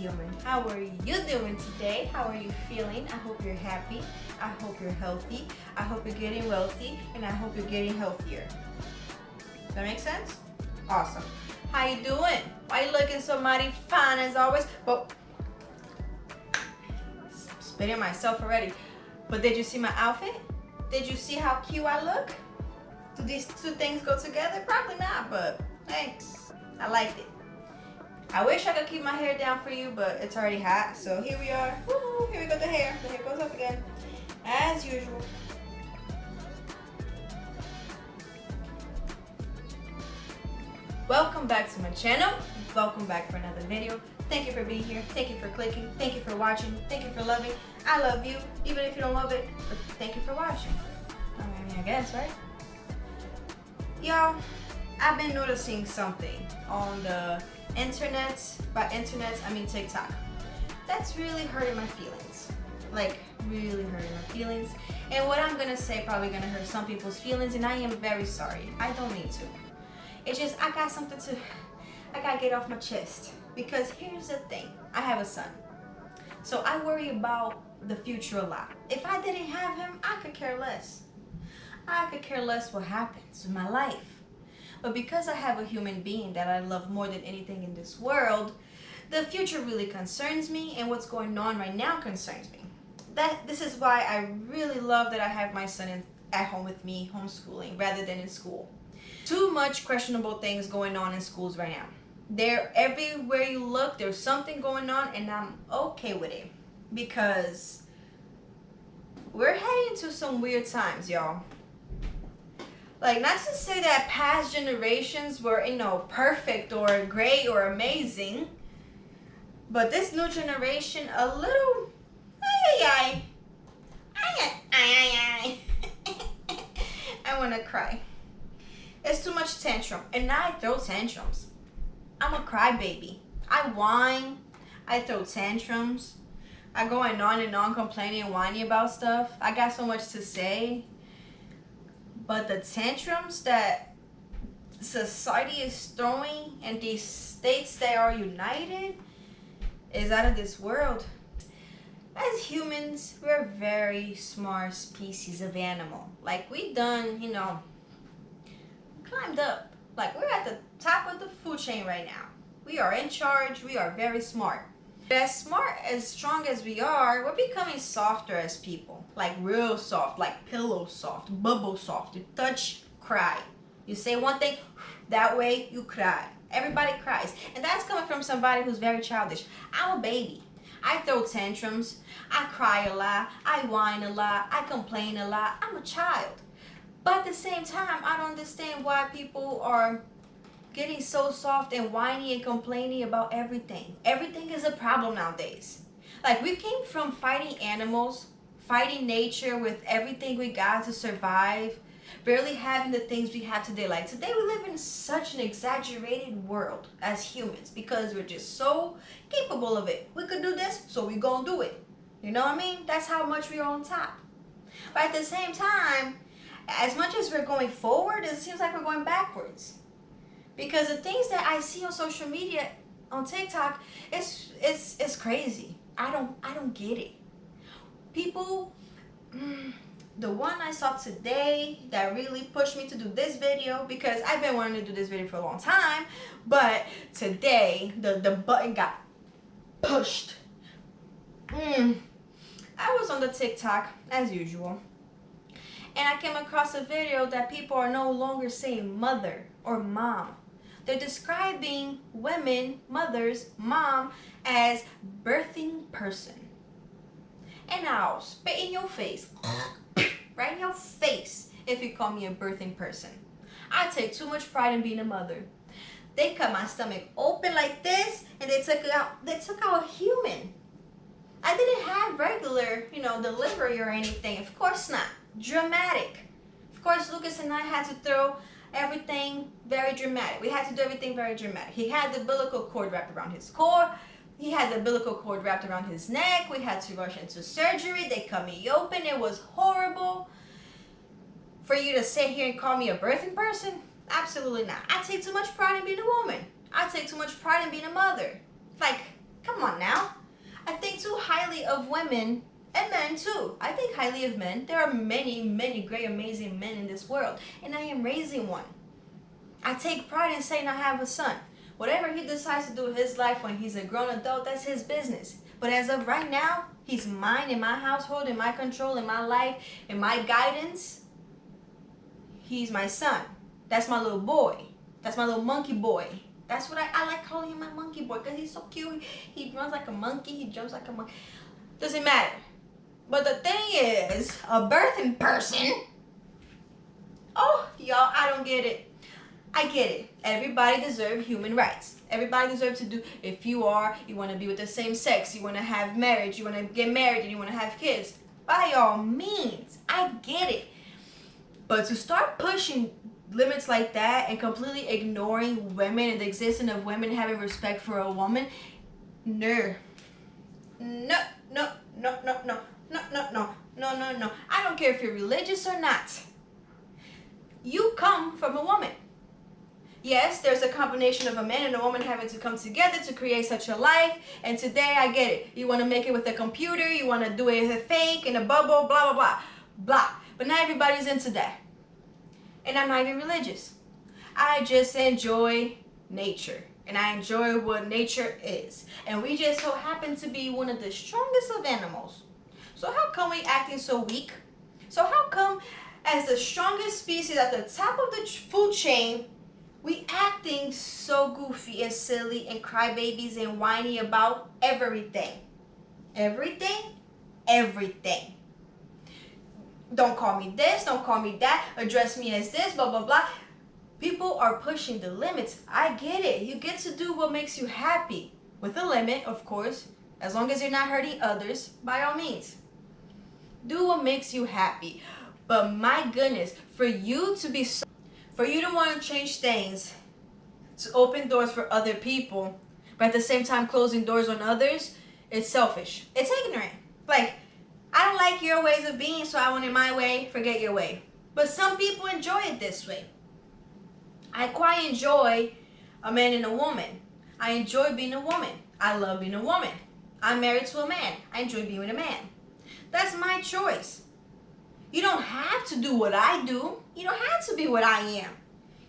human. How are you doing today? How are you feeling? I hope you're happy. I hope you're healthy. I hope you're getting wealthy, and I hope you're getting healthier. Does that make sense? Awesome. How you doing? Why you looking so mighty fine as always? But spitting myself already. But did you see my outfit? Did you see how cute I look? Do these two things go together? Probably not, but hey, I liked it. I wish I could keep my hair down for you, but it's already hot. So here we are. Woo, here we go, the hair. The hair goes up again, as usual. Welcome back to my channel. Welcome back for another video. Thank you for being here. Thank you for clicking. Thank you for watching. Thank you for loving. I love you, even if you don't love it. But thank you for watching. I mean, I guess, right? Y'all, I've been noticing something on the internet. By internet, I mean TikTok. That's really hurting my feelings. Like, really hurting my feelings. And what I'm gonna say probably gonna hurt some people's feelings, and I am very sorry. I don't need to. It's just, I gotta get off my chest. Because here's the thing, I have a son. So I worry about the future a lot. If I didn't have him, I could care less. I could care less what happens in my life. But because I have a human being that I love more than anything in this world, the future really concerns me, and what's going on right now concerns me. This is why I really love that I have my son at home with me, homeschooling, rather than in school. Too much questionable things going on in schools right now. Everywhere you look, there's something going on, and I'm okay with it. Because we're heading into some weird times, y'all. Like, not to say that past generations were, perfect or great or amazing, but this new generation, a little, I want to cry. It's too much tantrum, and I throw tantrums. I'm a crybaby. I whine, I throw tantrums, I go on and on complaining and whining about stuff. I got so much to say. But the tantrums that society is throwing and these states that are united is out of this world. As humans, we're a very smart species of animal. Like, we done, climbed up. Like, we're at the top of the food chain right now. We are in charge. We are very smart. As smart, as strong as we are, we're becoming softer as people. Like, real soft, like pillow soft, bubble soft. You touch, cry. You say one thing, that way you cry. Everybody cries. And that's coming from somebody who's very childish. I'm a baby. I throw tantrums. I cry a lot. I whine a lot. I complain a lot. I'm a child. But at the same time, I don't understand why people are getting so soft and whiny and complaining about everything. Everything is a problem nowadays. Like, we came from fighting animals, fighting nature with everything we got to survive, barely having the things we have today. Like, today we live in such an exaggerated world as humans because we're just so capable of it. We could do this, so we gonna do it. You know what I mean? That's how much we're on top. But at the same time, as much as we're going forward, it seems like we're going backwards. Because the things that I see on social media, on TikTok, it's crazy. I don't get it. People, the one I saw today that really pushed me to do this video, because I've been wanting to do this video for a long time, but today the button got pushed. I was on the TikTok as usual, and I came across a video that people are no longer saying mother or mom. They're describing women, mothers, mom, as birthing person. And I'll spit in your face, right in your face, if you call me a birthing person. I take too much pride in being a mother. They cut my stomach open like this, and they took out a human. I didn't have regular, delivery or anything. Of course not. Dramatic. Of course, Lucas and I had to throw everything very dramatic. We had to do everything very dramatic. He had the umbilical cord wrapped around his core. He had the umbilical cord wrapped around his neck. We had to rush into surgery. They cut me open. It was horrible. For you to sit here and call me a birthing person? Absolutely not. I take too much pride in being a woman. I take too much pride in being a mother. Like, Come on now. I think too highly of women and men too. I think highly of men. There are many, many great, amazing men in this world, and I am raising one. I take pride in saying I have a son. Whatever he decides to do with his life when he's a grown adult, that's his business. But as of right now, he's mine, in my household, in my control, in my life, in my guidance. He's my son. That's my little boy. That's my little monkey boy. That's what I like calling him, my monkey boy, because he's so cute. He runs like a monkey. He jumps like a monkey. Doesn't matter. But the thing is, a birthing person. Oh, y'all, I don't get it. I get it. Everybody deserves human rights. Everybody deserves to do, if you want to be with the same sex, you want to have marriage, you want to get married, and you want to have kids. By all means, I get it. But to start pushing limits like that and completely ignoring women and the existence of women having respect for a woman, no. No, no, no, no, no, no, no, no, no, no, no. I don't care if you're religious or not. You come from a woman. Yes, there's a combination of a man and a woman having to come together to create such a life. And today, I get it. You want to make it with a computer. You want to do it with a fake and a bubble, blah, blah, blah, blah. But not everybody's into that. And I'm not even religious. I just enjoy nature. And I enjoy what nature is. And we just so happen to be one of the strongest of animals. So how come we acting so weak? So how come as the strongest species at the top of the food chain, we acting so goofy and silly and crybabies and whiny about everything? Everything? Everything. Don't call me this, don't call me that, address me as this, blah, blah, blah. People are pushing the limits. I get it. You get to do what makes you happy. With a limit, of course. As long as you're not hurting others, by all means. Do what makes you happy. But my goodness, for you to want to change things, to open doors for other people, but at the same time closing doors on others, it's selfish. It's ignorant. Like, I don't like your ways of being, so I want it my way. Forget your way. But some people enjoy it this way. I quite enjoy a man and a woman. I enjoy being a woman. I love being a woman. I'm married to a man. I enjoy being with a man. That's my choice. You don't have to do what I do. You don't have to be what I am.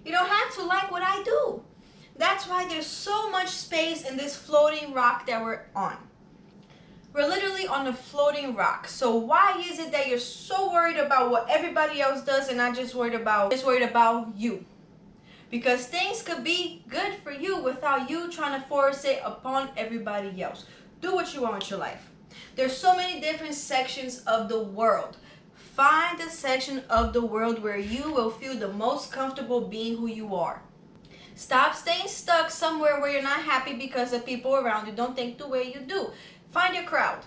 You don't have to like what I do. That's why there's so much space in this floating rock that we're on. We're literally on a floating rock. So why is it that you're so worried about what everybody else does and not just worried about you? Because things could be good for you without you trying to force it upon everybody else. Do what you want with your life. There's so many different sections of the world. Find the section of the world where you will feel the most comfortable being who you are. Stop staying stuck somewhere where you're not happy because the people around you don't think the way you do. Find your crowd.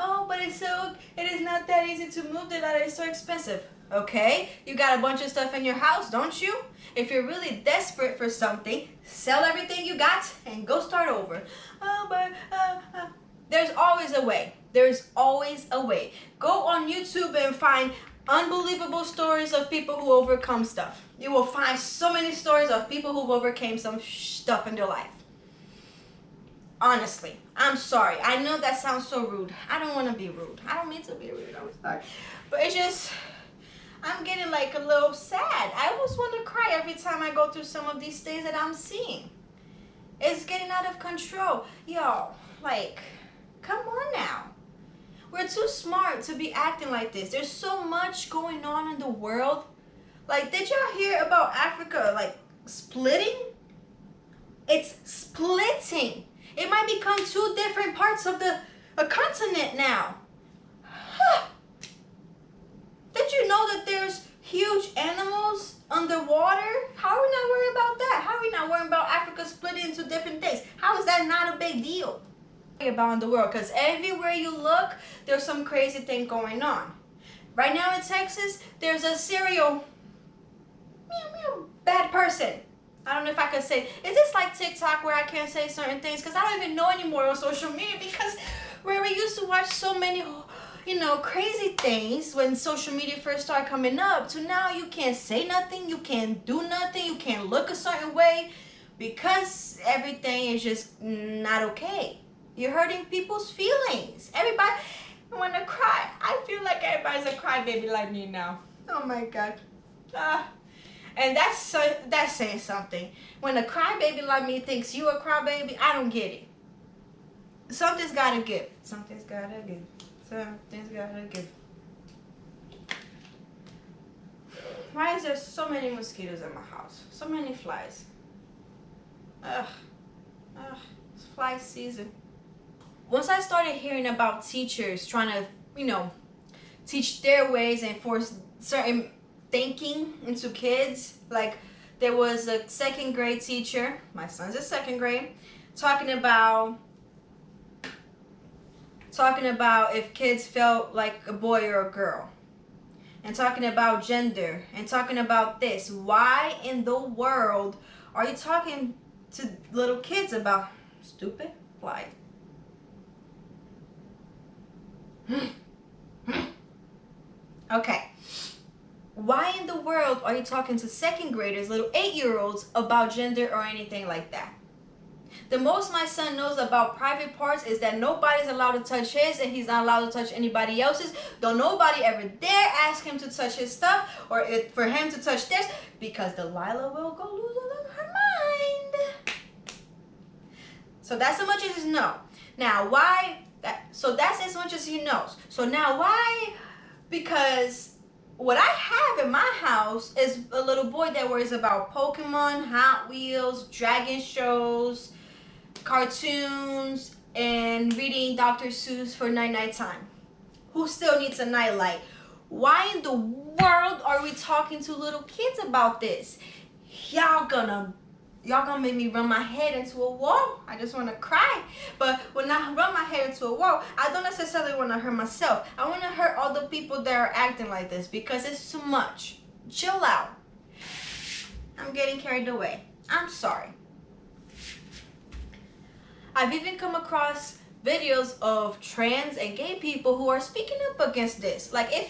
Oh, but it is not that easy to move. It's so expensive. Okay, you got a bunch of stuff in your house, don't you? If you're really desperate for something, sell everything you got and go start over. Oh, but there's always a way. There's always a way. Go on YouTube and find unbelievable stories of people who overcome stuff. You will find so many stories of people who've overcame some stuff in their life. Honestly, I'm sorry. I know that sounds so rude. I don't want to be rude. I don't mean to be rude. I'm sorry. But it's just, I'm getting like a little sad. I almost want to cry every time I go through some of these things that I'm seeing. It's getting out of control. Yo, like, come on now. We're too smart to be acting like this. There's so much going on in the world. Like, did y'all hear about Africa, like, splitting? It's splitting. It might become two different parts of a continent now. Huh. Did you know that there's huge animals underwater? How are we not worried about that? How are we not worried about Africa splitting into different things? How is that not a big deal? About in the world, because everywhere you look, there's some crazy thing going on. Right now in Texas, there's a serial bad person. I don't know if I could say, is this like TikTok where I can't say certain things? Because I don't even know anymore on social media, because where we used to watch so many, crazy things when social media first started coming up, to now you can't say nothing, you can't do nothing, you can't look a certain way, because everything is just not okay. You're hurting people's feelings. Everybody want to cry. I feel like everybody's a crybaby like me now. Oh my God. And that's saying something. When a crybaby like me thinks you a crybaby, I don't get it. Something's gotta give. Something's gotta give. Something's gotta give. Why is there so many mosquitoes in my house? So many flies. Ugh. It's fly season. Once I started hearing about teachers trying to, teach their ways and force certain thinking into kids, like there was a second grade teacher, my son's in second grade, talking about if kids felt like a boy or a girl, and talking about gender, and talking about this. Why in the world are you talking to little kids about stupid fly? Okay. Why in the world are you talking to second graders, little 8-year-olds, about gender or anything like that? The most my son knows about private parts is that nobody's allowed to touch his, and he's not allowed to touch anybody else's. Though nobody ever dare ask him to touch his stuff or for him to touch theirs, because Delilah will go lose her mind. So that's as much as he knows. Now why? So that's as much as he knows. So now why? Because what I have in my house is a little boy that worries about Pokemon, Hot Wheels, dragon shows, cartoons, and reading Dr. Seuss for night time. Who still needs a nightlight? Why in the world are we talking to little kids about this? Y'all gonna make me run my head into a wall. I just want to cry. But when I run my head into a wall, I don't necessarily want to hurt myself. I want to hurt all the people that are acting like this, because it's too much. Chill out. I'm getting carried away. I'm sorry. I've even come across videos of trans and gay people who are speaking up against this. Like if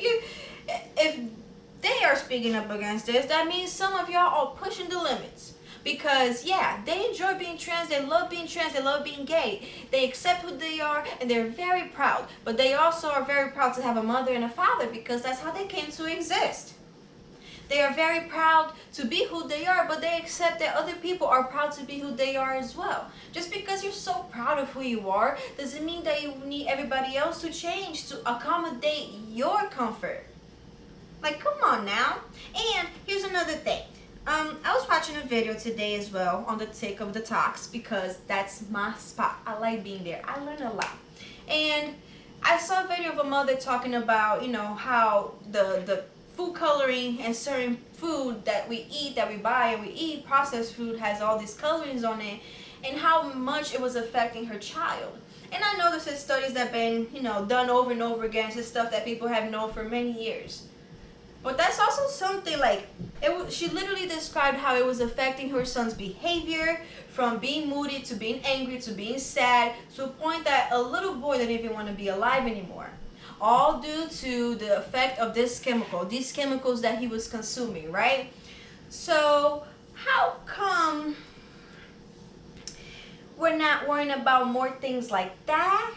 they are speaking up against this, that means some of y'all are pushing the limits. Because yeah, they enjoy being trans, they love being trans, they love being gay. They accept who they are and they're very proud. But they also are very proud to have a mother and a father, because that's how they came to exist. They are very proud to be who they are, but they accept that other people are proud to be who they are as well. Just because you're so proud of who you are doesn't mean that you need everybody else to change to accommodate your comfort. Like, come on now. And here's another thing. I was watching a video today as well on the Take of the Talks, because that's my spot. I like being there. I learn a lot. And I saw a video of a mother talking about, how the food coloring and certain food that we eat, that we buy and we eat, processed food, has all these colorings on it, and how much it was affecting her child. And I know this is studies that have been, done over and over again. This is stuff that people have known for many years. But that's also something like, she literally described how it was affecting her son's behavior, from being moody to being angry to being sad, to a point that a little boy didn't even want to be alive anymore. All due to the effect of this chemical, these chemicals that he was consuming, right? So how come we're not worrying about more things like that,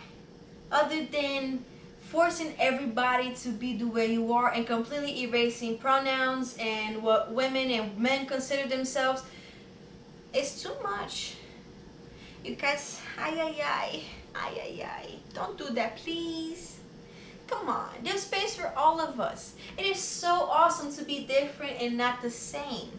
other than forcing everybody to be the way you are and completely erasing pronouns and what women and men consider themselves? It's too much. You guys, ay. Don't do that, please. Come on, there's space for all of us. It is so awesome to be different and not the same.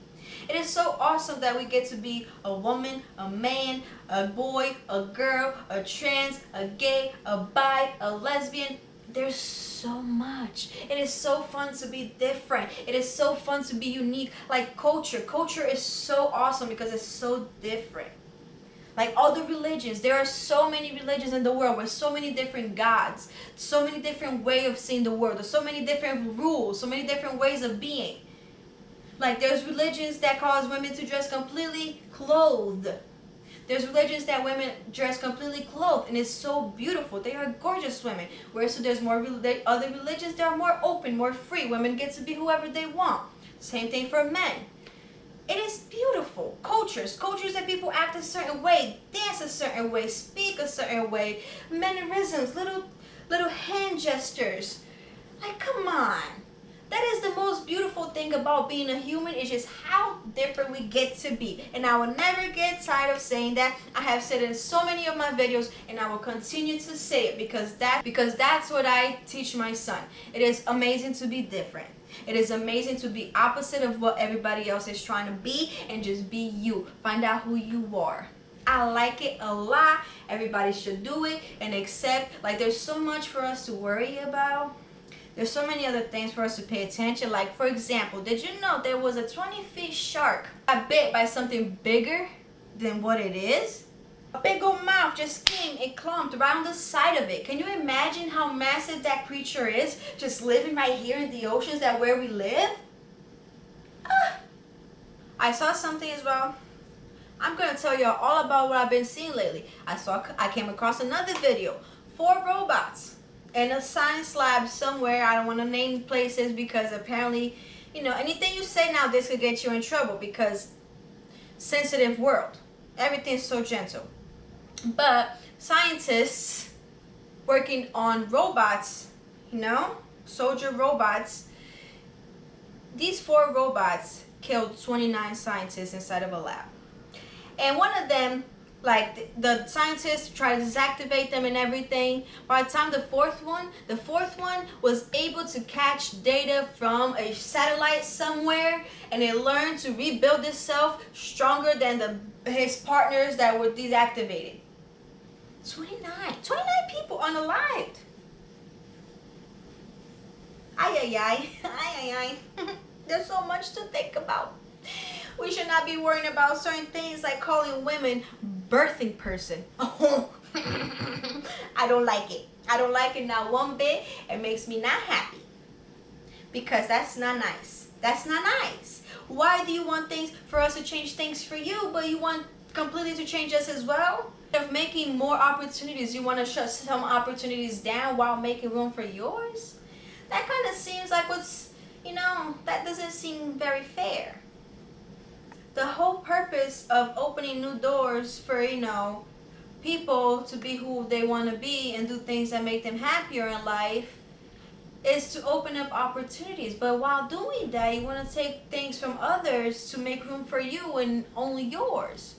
It is so awesome that we get to be a woman, a man, a boy, a girl, a trans, a gay, a bi, a lesbian. There's so much. It is so fun to be different. It is so fun to be unique. Like culture. Culture is so awesome because it's so different. Like all the religions, there are so many religions in the world with so many different gods, so many different ways of seeing the world, there's so many different rules, so many different ways of being. Like there's religions that cause women to dress completely clothed. There's religions that women dress completely clothed, and it's so beautiful. They are gorgeous women. Whereas so there's other religions that are more open, more free. Women get to be whoever they want. Same thing for men. It is beautiful. Cultures that people act a certain way, dance a certain way, speak a certain way, mannerisms, little hand gestures. Like, come on. That is the most beautiful thing about being a human, is just how different we get to be. And I will never get tired of saying that. I have said it in so many of my videos, and I will continue to say it because that's what I teach my son. It is amazing to be different. It is amazing to be opposite of what everybody else is trying to be, and just be you. Find out who you are. I like it a lot. Everybody should do it and accept. Like, there's so much for us to worry about. There's so many other things for us to pay attention. Like, for example, did you know there was a 20-foot shark got bit by something bigger than what it is? A big old mouth just came and clumped around the side of it. Can you imagine how massive that creature is, just living right here in the oceans that where we live? I saw something as well. I'm gonna tell you all about what I've been seeing lately. I came across another video. 4 robots in a science lab somewhere. I don't want to name places because apparently, anything you say now, this could get you in trouble because sensitive world. Everything's so gentle. But scientists working on robots, soldier robots, these 4 robots killed 29 scientists inside of a lab. And one of them, like, the scientists tried to deactivate them and everything. By the time the fourth one was able to catch data from a satellite somewhere, and it learned to rebuild itself stronger than his partners that were deactivated. 29 people unalived. Ay. There's so much to think about. We should not be worrying about certain things like calling women birthing person. I don't like it. I don't like it not one bit. It makes me not happy. Because that's not nice. That's not nice. Why do you want things for us to change things for you, but you want completely to change us as well? Of making more opportunities, you want to shut some opportunities down while making room for yours? That kind of seems like that doesn't seem very fair. The whole purpose of opening new doors for, people to be who they want to be and do things that make them happier in life is to open up opportunities. But while doing that, you want to take things from others to make room for you and only yours.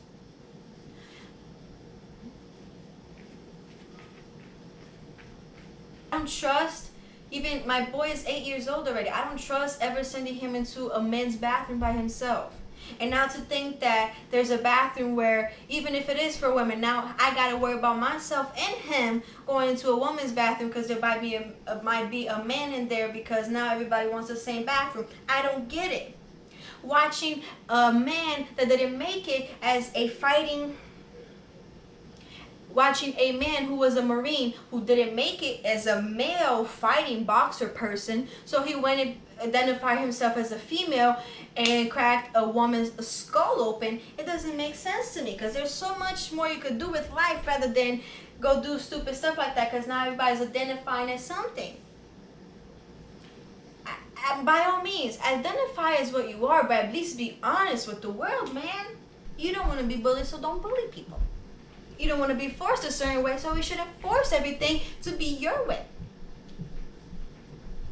I don't trust, even my boy is 8 years old already, I don't trust ever sending him into a men's bathroom by himself. And now to think that there's a bathroom where, even if it is for women, now I gotta worry about myself and him going into a woman's bathroom because there might be a man in there because now everybody wants the same bathroom. I don't get it. Watching a man that didn't make it as a fighting, watching a man who was a Marine who didn't make it as a male fighting boxer person, so he went and identified himself as a female and cracked a woman's skull open. It doesn't make sense to me because there's so much more you could do with life rather than go do stupid stuff like that, because now everybody's identifying as something. By all means, identify as what you are, but at least be honest with the world, man. You don't want to be bullied, so don't bully people. You don't want to be forced a certain way, so we shouldn't force everything to be your way.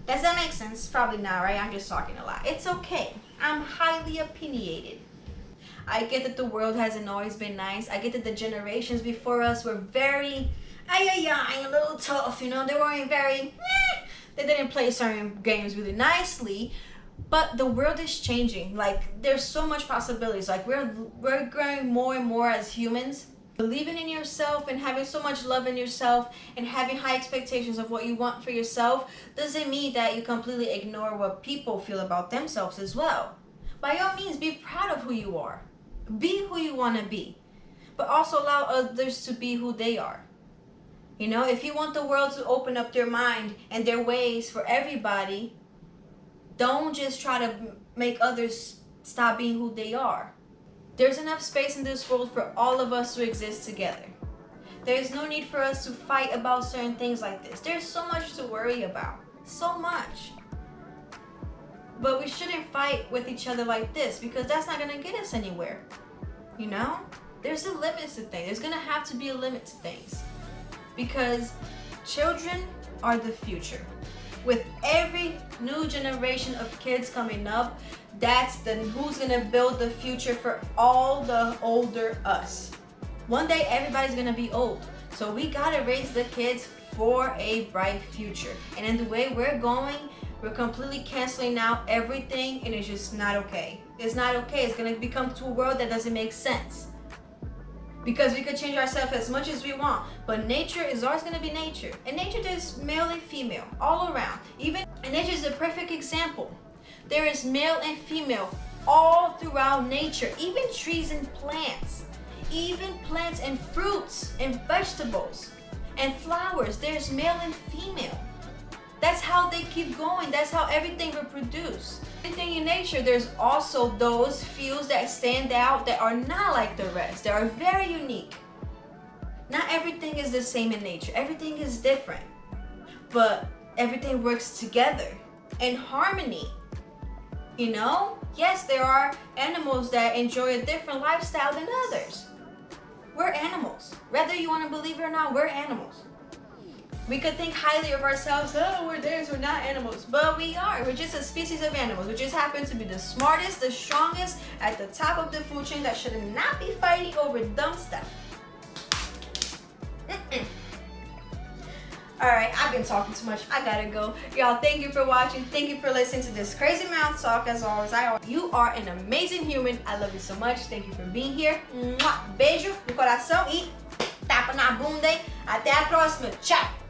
Does that make sense? Probably not, right? I'm just talking a lot. It's okay. I'm highly opinionated. I get that the world hasn't always been nice. I get that the generations before us were very, a little tough, They weren't very, they didn't play certain games really nicely. But the world is changing. Like, there's so much possibilities. Like, we're growing more and more as humans. Believing in yourself and having so much love in yourself and having high expectations of what you want for yourself doesn't mean that you completely ignore what people feel about themselves as well. By all means, be proud of who you are. Be who you want to be. But also allow others to be who they are. If you want the world to open up their mind and their ways for everybody, don't just try to make others stop being who they are. There's enough space in this world for all of us to exist together. There is no need for us to fight about certain things like this. There's so much to worry about. So much. But we shouldn't fight with each other like this, because that's not gonna get us anywhere. You know? There's a limit to things. There's gonna have to be a limit to things. Because children are the future. With every new generation of kids coming up, that's who's gonna build the future for all the older us. One day everybody's gonna be old. So we gotta raise the kids for a bright future. And in the way we're going, we're completely canceling out everything, and it's just not okay. It's not okay. It's gonna become to a world that doesn't make sense. Because we could change ourselves as much as we want, but nature is always gonna be nature. And nature, there's male and female all around. And nature is a perfect example. There is male and female all throughout nature, even trees and plants. Even plants and fruits and vegetables and flowers, there's male and female. That's how they keep going. That's how everything reproduces. Everything in nature, there's also those few that stand out that are not like the rest, that are very unique. Not everything is the same in nature. Everything is different. But everything works together in harmony. You know? Yes, there are animals that enjoy a different lifestyle than others. We're animals. Whether you want to believe it or not, we're animals. We could think highly of ourselves. Oh, we're this, we're not animals. But we are. We're just a species of animals. We just happen to be the smartest, the strongest, at the top of the food chain that should not be fighting over dumb stuff. Alright, I've been talking too much. I gotta go. Y'all, thank you for watching. Thank you for listening to this crazy mouth talk. As always, you are an amazing human. I love you so much. Thank you for being here. Beijo no coração e tapa na bunda. Até a próxima. Tchau.